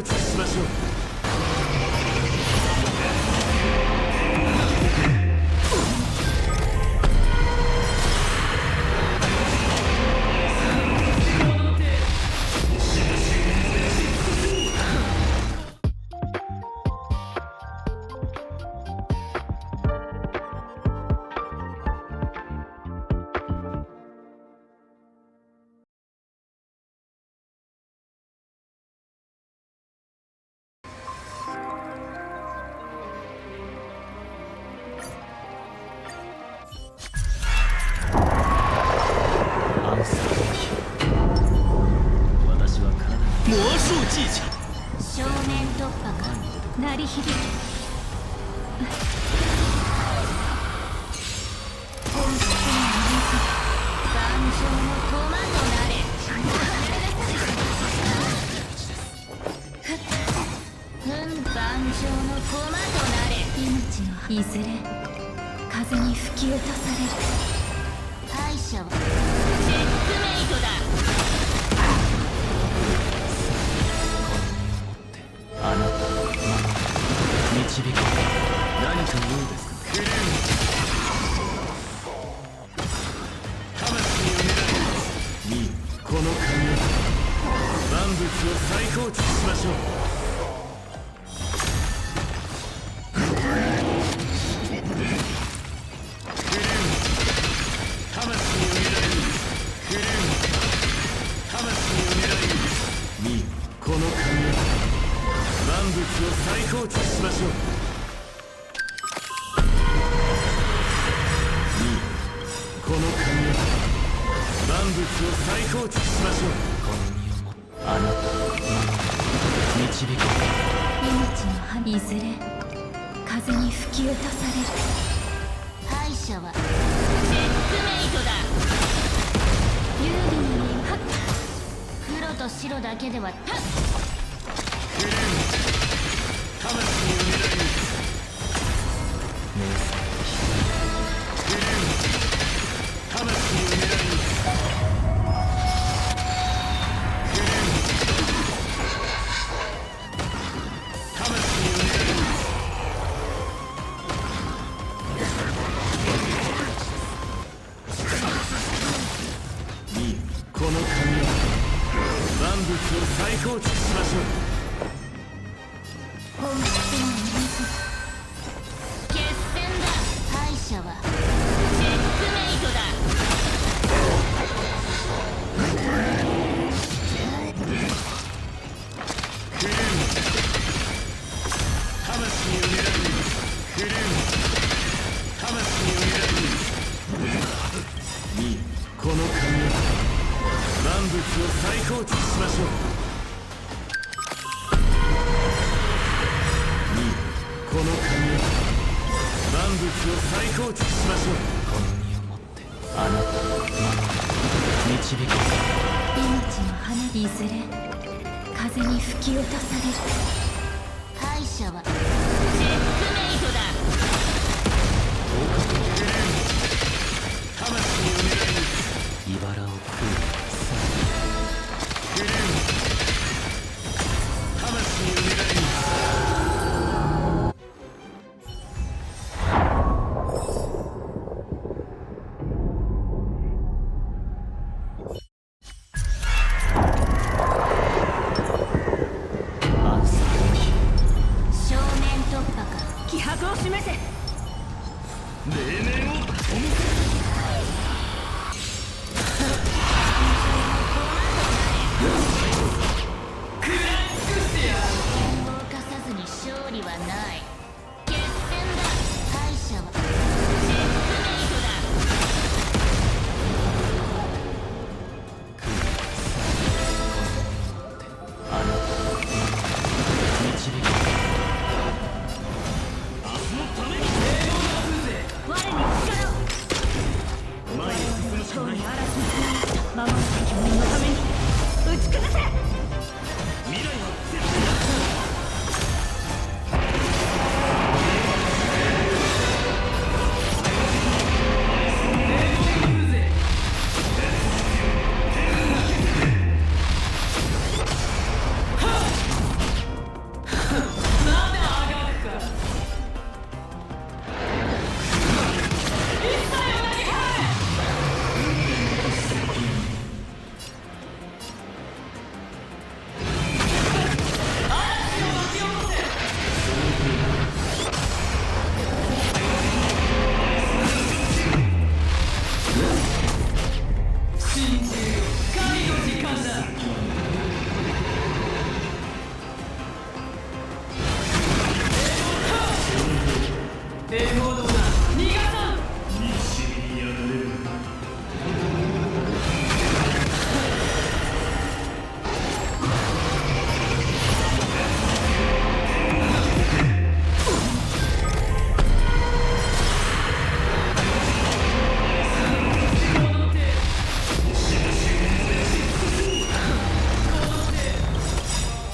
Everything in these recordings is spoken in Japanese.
高値しましょう。魔术技巧，正面突破が鳴り響き本質の水頑丈の駒となれ頑丈の駒となれ命はいずれ風に吹き落とされる敗者はチェックメイトだあなたの導く何か用ですか。クリーム魂を狙いにこの髪を万物を再構築しましょう。クリーム魂を狙いクリーム魂を狙いにこの髪を万物を再構築しましょう。この髪を万物を再構築しましょう。この身をもあなたの導く命の葉いずれ風に吹き落とされる敗者はチェックメイトだ有利にはっ黒と白だけでははっクリーム魂を狙い名作クリーム魂を狙いクリーム魂を狙いにこの髪を万物を再構築しましょう。本質の水決戦だ敗者はチェックメイトだクリーム魂を狙いクリーム魂を狙いにこの髪を万物を再構築しましょう。この髪を万物を再構築しましょう。この身をもってあなたの導く命の花いずれ風に吹き落とされる敗者はチェックメイトだクリーム魂を狙い茨を食うクリーム魂を狙い正面突破か気迫を示せ例年をお見せ動かさずに勝利はない決戦だ敗者はチェックメイトだあなたの導く我に力を西にやられる。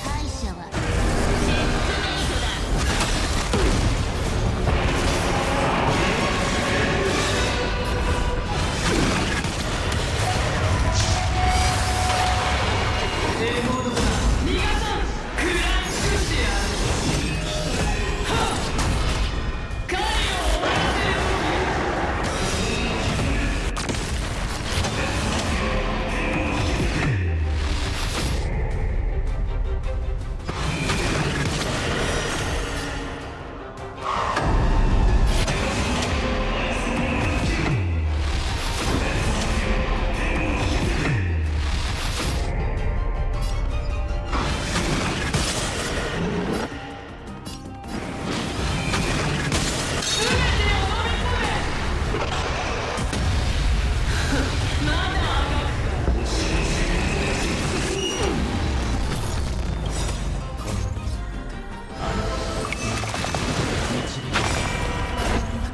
敗者はチェックメイトだ。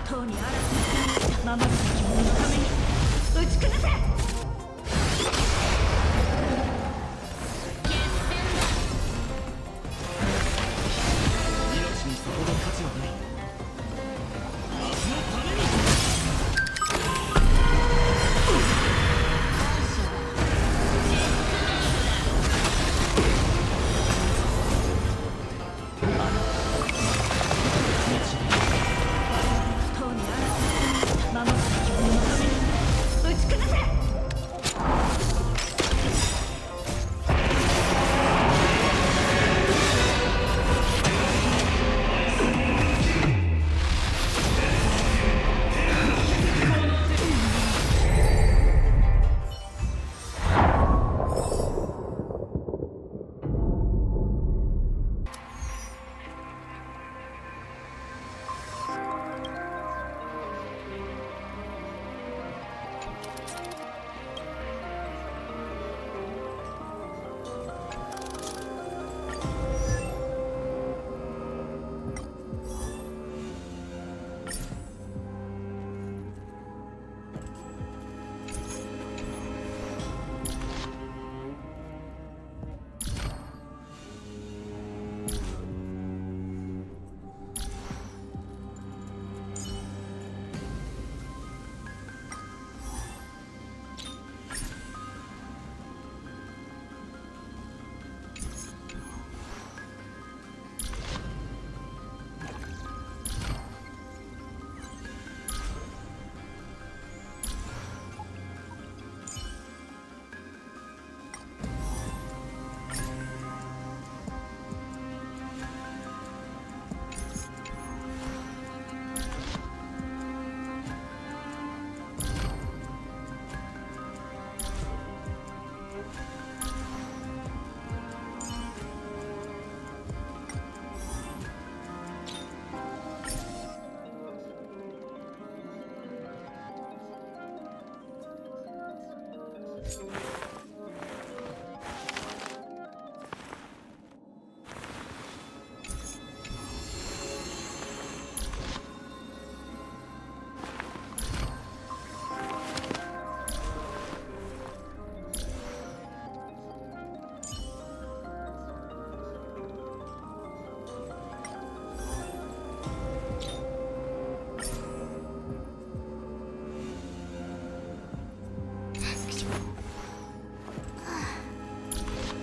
とうに嵐に守るべき者のために打ち崩せ。決戦だ。命にさほど価値はない。明日のために。敗者はチェックメイトだ。とうに嵐に守るべき者のために打ち崩せ。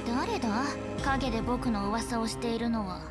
誰だ？陰で僕の噂をしているのは。